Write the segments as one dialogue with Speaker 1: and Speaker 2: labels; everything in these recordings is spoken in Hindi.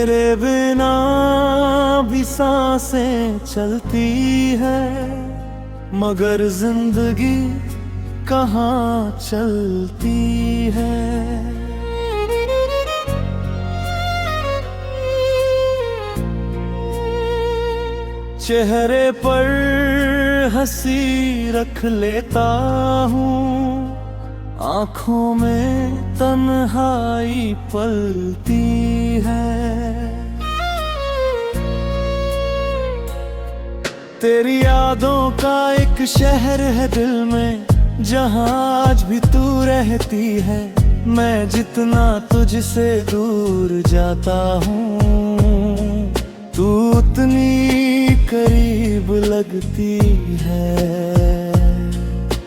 Speaker 1: तेरे बिना भी सांसें चलती है, मगर जिंदगी कहाँ चलती है। चेहरे पर हंसी रख लेता हूँ, आँखों में तन्हाई पलती है। तेरी यादों का एक शहर है दिल में, जहाँ आज भी तू रहती है। मैं जितना तुझसे दूर जाता हूँ, तू उतनी करीब लगती है।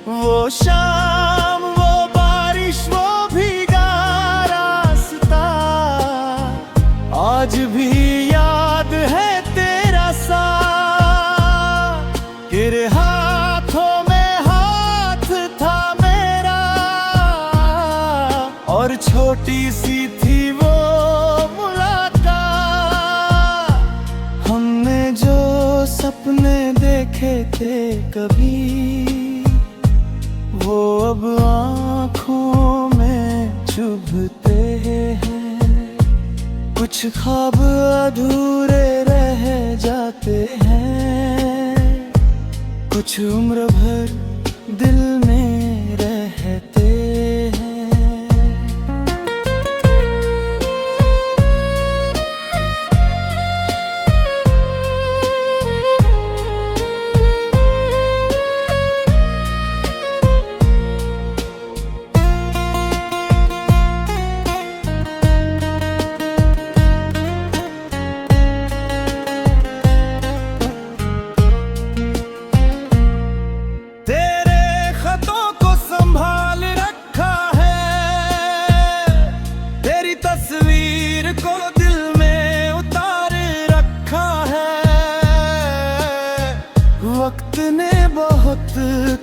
Speaker 1: वो शाम, वो बारिश, वो भीगा रास्ता, आज भी याद है तेरा साथ। तेरे हाथों में हाथ था मेरा, और छोटी सी थी वो मुलाकात। हमने जो सपने देखे थे कभी, वो अब आँखों में चुभते हैं। कुछ ख्वाब अधूरे रह जाते हैं, कुछ उम्र भर दिल में रहते हैं। वक्त ने बहुत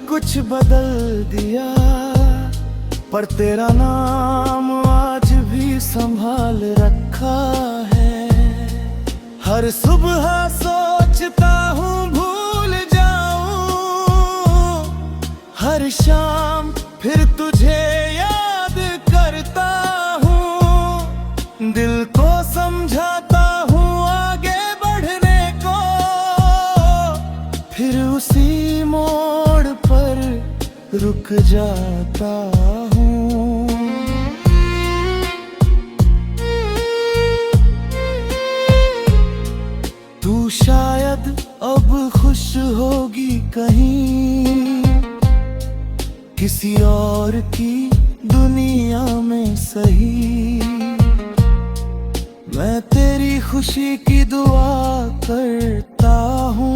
Speaker 1: कुछ बदल दिया, पर तेरा नाम आज भी संभाल रखा है। हर सुबह सोचता हूँ भूल जाऊं, हर शाम फिर तुझे याद करता हूँ। दिल को समझाता हूँ आगे बढ़ने को, फिर उसी मोड़ पर रुक जाता हूँ। तू शायद अब खुश होगी कहीं, किसी और की दुनिया में सही। मैं तेरी खुशी की दुआ करता हूँ,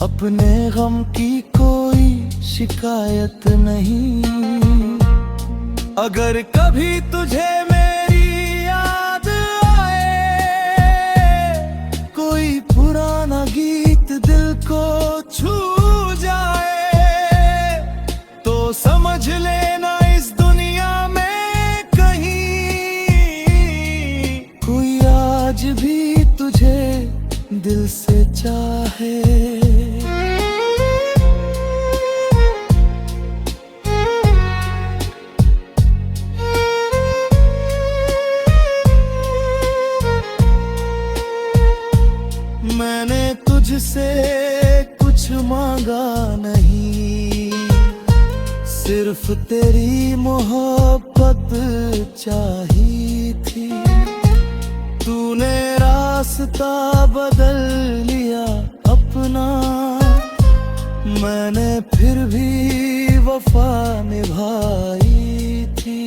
Speaker 1: अपने गम की कोई शिकायत नहीं। अगर कभी तुझे मेरी याद आए, कोई पुराना गीत दिल को छू जाए, तो समझ लेना इस दुनिया में कहीं कोई आज भी तुझे दिल से चाहे। मैंने तुझसे कुछ मांगा नहीं, सिर्फ तेरी मोहब्बत चाहिए थी। तूने रास्ता बदल लिया अपना, मैंने फिर भी वफा निभाई थी।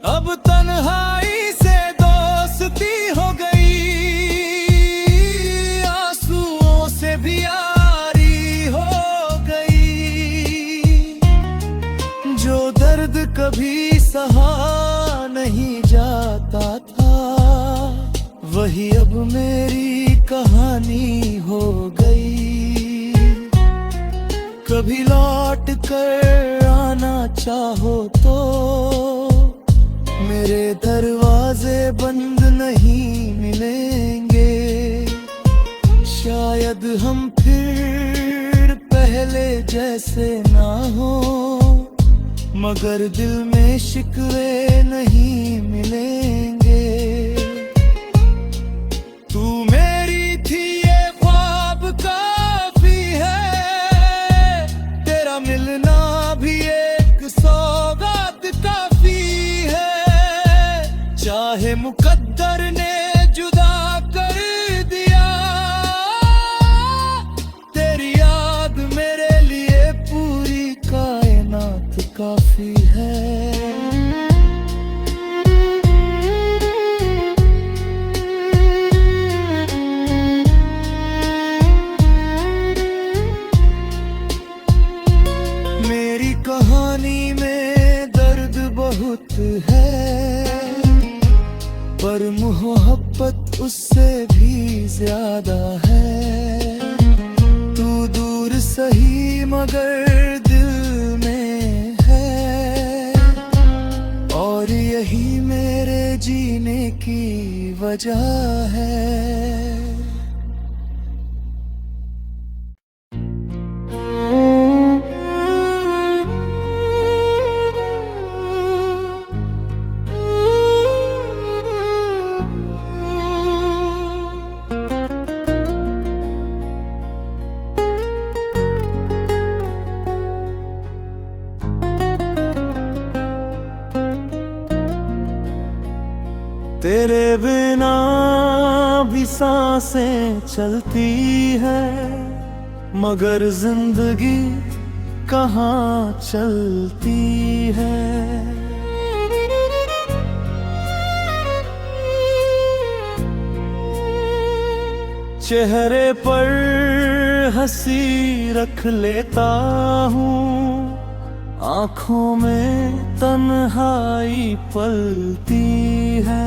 Speaker 1: अब तन्हाई से दोस्ती हो गई, आंसुओं से भी यारी हो गई। जो दर्द कभी सहा नहीं जाता था, वही अब मेरी कहानी हो गई। कभी लौट कर आना चाहो तो मेरे दरवाजे बंद नहीं मिलेंगे। शायद हम फिर पहले जैसे ना हो, मगर दिल में शिकवे नहीं मिलेंगे। तू मेरी थी ये ख्वाब काफी है, तेरा मिलना भी एक सौगात काफी है। चाहे मुकद्दर ने जुदा कर दिया, तेरी याद मेरे लिए पूरी कायनात काफी है। मेरी कहानी में दर्द बहुत है, पर मोहब्बत उससे भी ज्यादा है। तू दूर सही मगर दिल में है, और यही मेरे जीने की वजह है। तेरे बिना भी सांसें चलती है, मगर जिंदगी कहाँ चलती है। चेहरे पर हंसी रख लेता हूँ, आँखों में तन्हाई पलती है।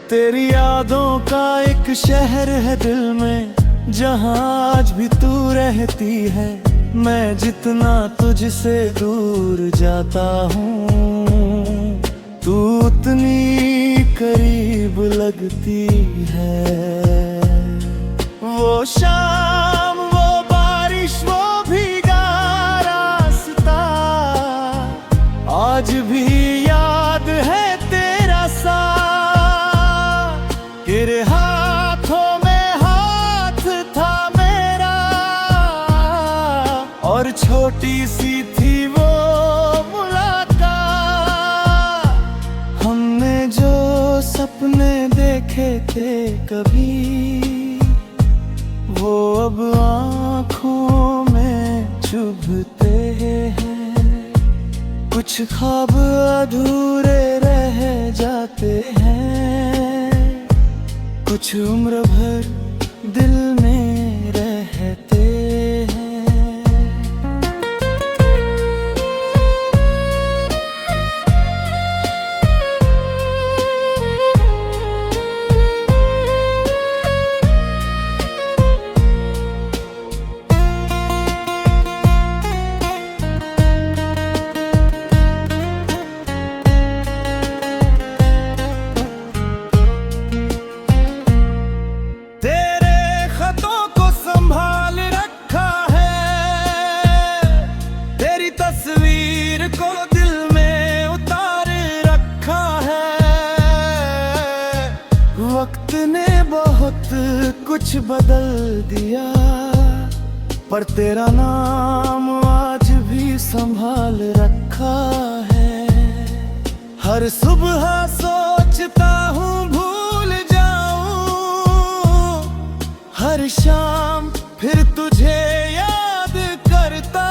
Speaker 1: तेरी यादों का एक शहर है दिल में, जहाँ आज भी तू रहती है। मैं जितना तुझसे दूर जाता हूँ, तू उतनी करीब लगती है। वो शाम, वो बारिश, वो भीगा रास्ता, आज भी याद है तेरा साथ। तेरे हाथों में हाथ था मेरा, और छोटी सी थी वो मुलाकात। हमने जो सपने देखे थे कभी, वो अब आँखों में चुभते हैं। कुछ ख्वाब अधूरे रह जाते हैं, कुछ उम्र भर दिल में रहते हैं। वक्त ने बहुत कुछ बदल दिया, पर तेरा नाम आज भी संभाल रखा है। हर सुबह सोचता हूँ भूल जाऊं, हर शाम फिर तुझे याद करता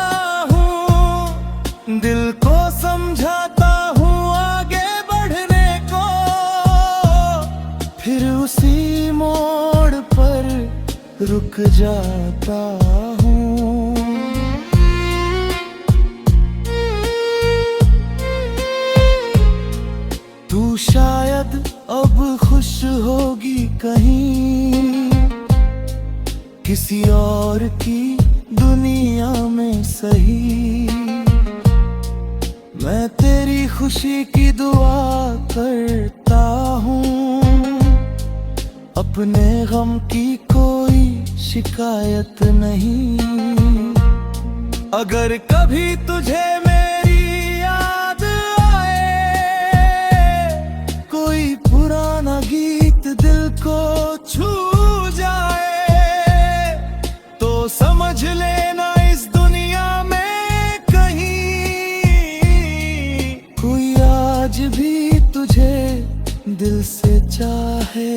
Speaker 1: हूँ। दिल को समझाता हूँ आगे बढ़ने को, फिर उसी मोड़ पर रुक जाता हूँ। तू शायद अब खुश होगी कहीं, किसी और की दुनिया में सही। मैं तेरी खुशी की दुआ करता हूँ, अपने गम की कोई शिकायत नहीं। अगर कभी तुझे मेरी याद आए, कोई पुराना गीत दिल को छू जाए, तो समझ लेना इस दुनिया में कहीं कोई आज भी तुझे दिल से चाहे।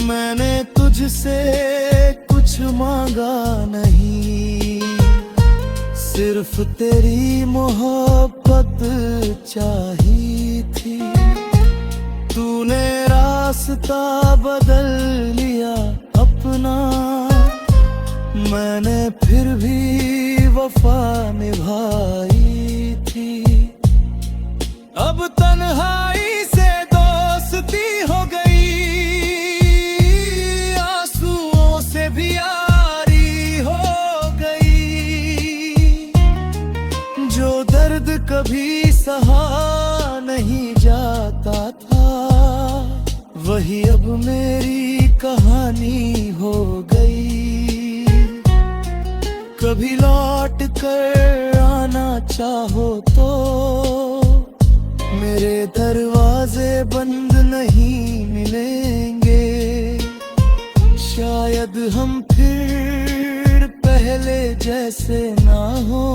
Speaker 1: मैंने तुझसे कुछ मांगा नहीं, सिर्फ तेरी मोहब्बत चाहिए थी। तूने रास्ता बदल लिया अपना, मैंने फिर भी वफा निभाई थी। अब तन्हाई से दोस्ती हो गई, आंसुओं से भी यारी हो गई। जो दर्द कभी सहा नहीं जाता था, वही अब मेरी कहानी हो गई। कभी लौट कर आना चाहो तो मेरे दरवाजे बंद नहीं मिलेंगे। शायद हम फिर पहले जैसे ना हो,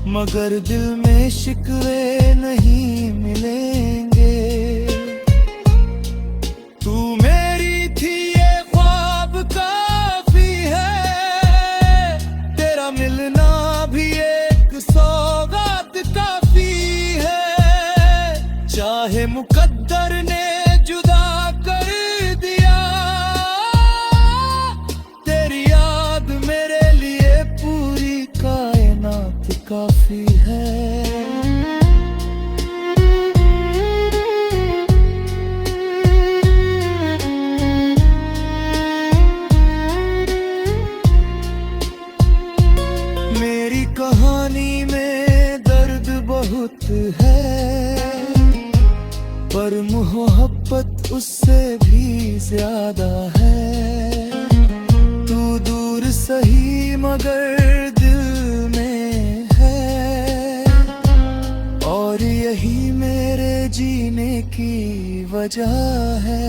Speaker 1: मगर दिल में शिकवे नहीं मिलेंगे। तू मेरी थी ये ख्वाब काफी है, तेरा मिलना भी एक सौगात काफी है। चाहे मुकद्दर ने जुदा कर दिया, तेरी याद मेरे लिए पूरी कायनात काफी है। मेरी कहानी में दर्द बहुत है, पर मोहब्बत उससे भी ज्यादा है। तू दूर सही मगर दिल में है, और यही मेरे जीने की वजह है।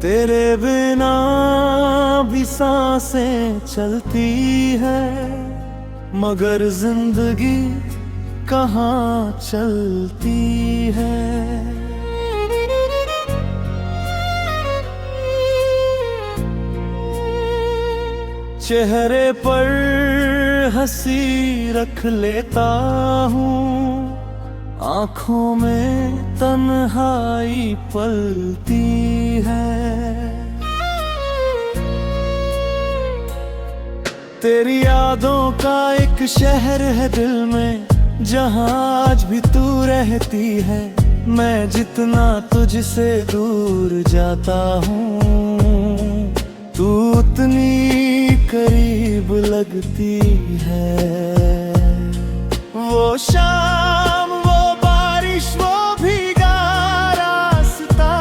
Speaker 1: तेरे बिना भी सांसें चलती है, मगर जिंदगी कहाँ चलती है। चेहरे पर हंसी रख लेता हूँ, आँखों में तन्हाई पलती है। तेरी यादों का एक शहर है दिल में, जहाँ आज भी तू रहती है। मैं जितना तुझसे दूर जाता हूँ, तू उतनी करीब लगती है। वो शाम, वो बारिश, वो भीगा रास्ता,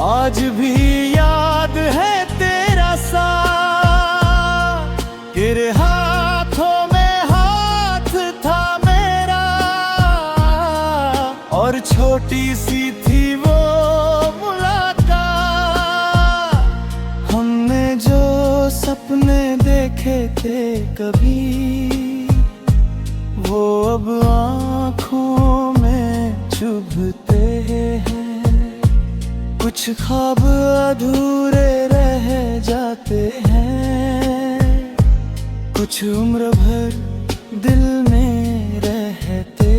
Speaker 1: आज भी याद है तेरा साथ। तेरे हाथों में हाथ था मेरा, और छोटी सी थी वो मुलाकात। हमने जो सपने देखे थे कभी, वो अब आँखों में चुभते हैं। कुछ ख्वाब अधूरे रह जाते हैं, कुछ उम्र भर दिल में रहते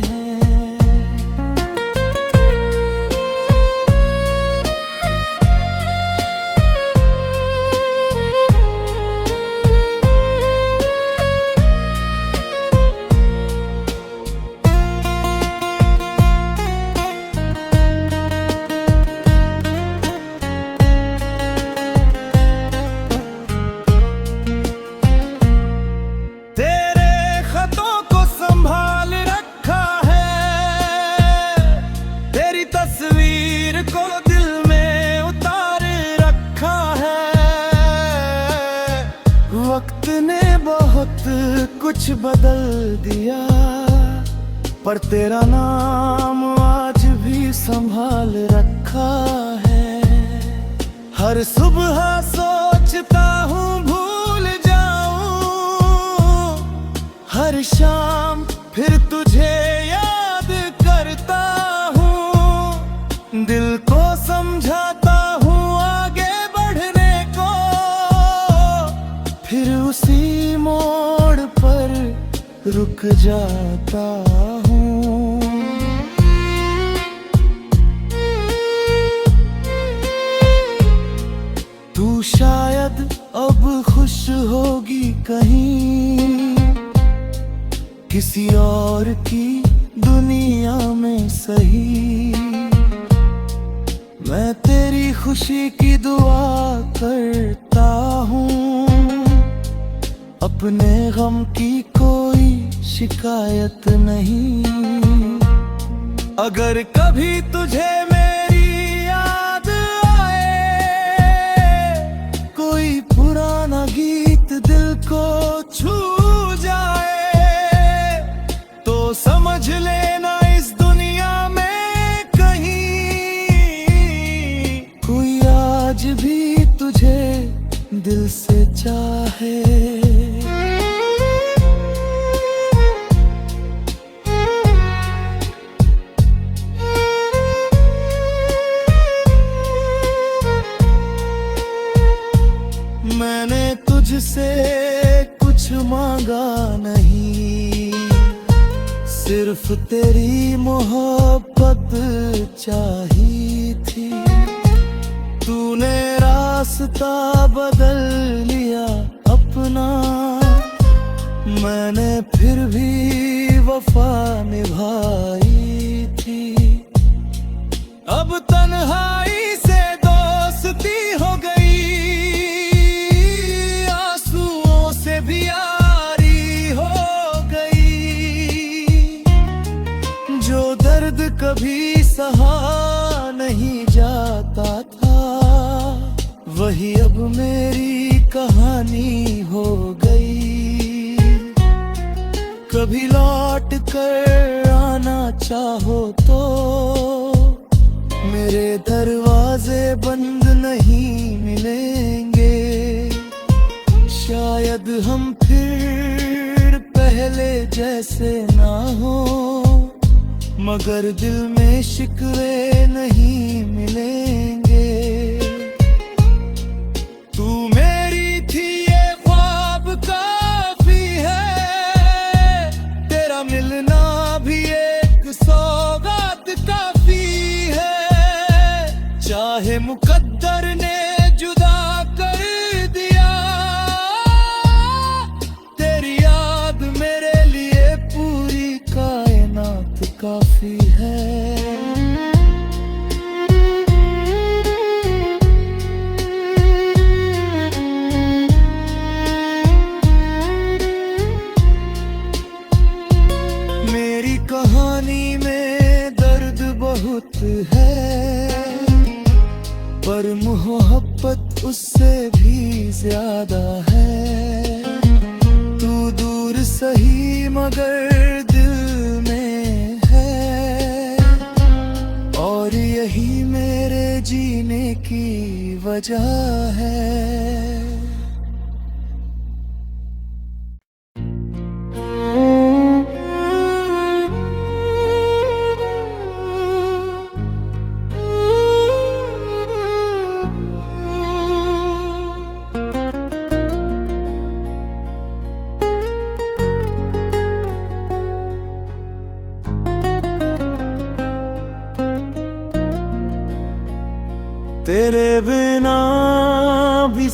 Speaker 1: हैं। वक्त ने बहुत कुछ बदल दिया, पर तेरा नाम आज भी संभाल रखा है। हर सुबह सोचता हूँ भूल जाऊं, हर शाम फिर तुझे याद करता हूँ। दिल को समझाता हूँ आगे बढ़ने को, फिर उसी मोड़ पर रुक जाता हूँ। तू शायद अब खुश होगी कहीं, किसी और की दुनिया में सही। मैं तेरी खुशी की दुआ करता हूँ, अपने गम की कोई शिकायत नहीं। अगर कभी तुझे मेरी याद आए, कोई पुराना गीत दिल को छू जाए, तो समझ लेना इस दुनिया में कहीं कोई आज भी तुझे दिल से चाहे। मैंने तुझसे कुछ मांगा नहीं, सिर्फ तेरी मोहब्बत चाहिए थी। तूने रास्ता बदल लिया अपना, मैंने फिर भी वफा निभाई थी। अब तन्हाई से दोस्ती हो गई, आंसुओं से भी यारी हो गई। जो दर्द कभी सहा नहीं जाता था, वही अब मेरी कहानी हो गई। कभी लौट कर आना चाहो तो मेरे दरवाजे बंद नहीं मिलेंगे। शायद हम फिर पहले जैसे ना हो, मगर दिल में शिकवे नहीं मिलेंगे। तू मेरी थी ये ख्वाब काफी है, तेरा मिलना भी एक सौगात काफी है। चाहे मुकद्दर ने जुदा कर दिया, तेरी याद मेरे लिए पूरी कायनात काफी है। मेरी कहानी में दर्द बहुत है, पर मोहब्बत उससे भी ज्यादा है। तू दूर सही मगर दिल में है, और यही मेरे जीने की वजह है।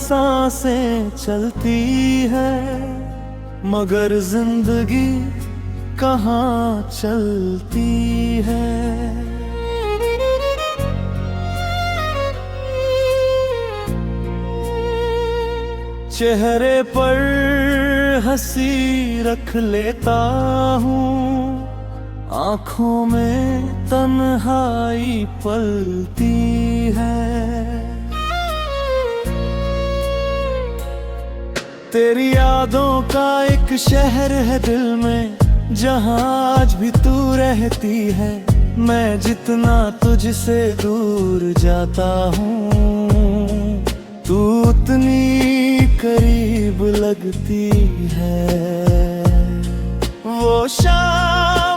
Speaker 1: सांसें चलती है, मगर जिंदगी कहाँ चलती है। चेहरे पर हंसी रख लेता हूँ, आँखों में तन्हाई पलती है। तेरी यादों का एक शहर है दिल में, जहाँ आज भी तू रहती है। मैं जितना तुझसे दूर जाता हूँ, तू उतनी करीब लगती है। वो शाम